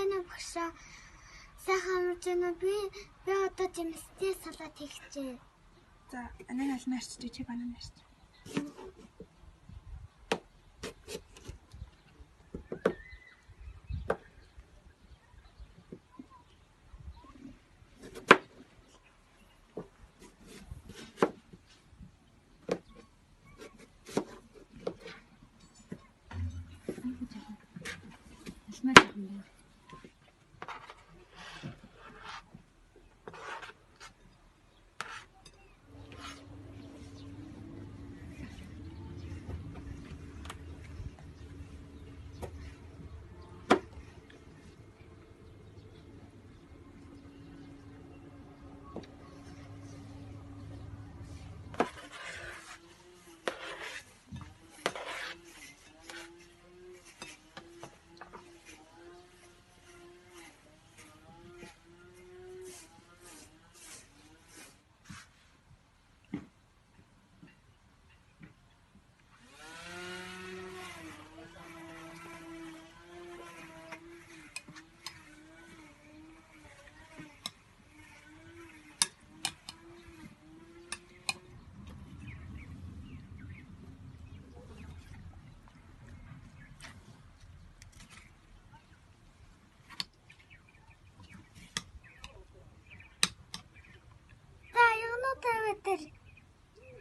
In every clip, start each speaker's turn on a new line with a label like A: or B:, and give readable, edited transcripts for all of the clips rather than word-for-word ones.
A: байна уу багшаа? Сайхан амарч байна уу? Би одоо жимстэй салат хийчихье.
B: За, ананаас нарч чи банан нарч.
A: За,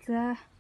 B: За.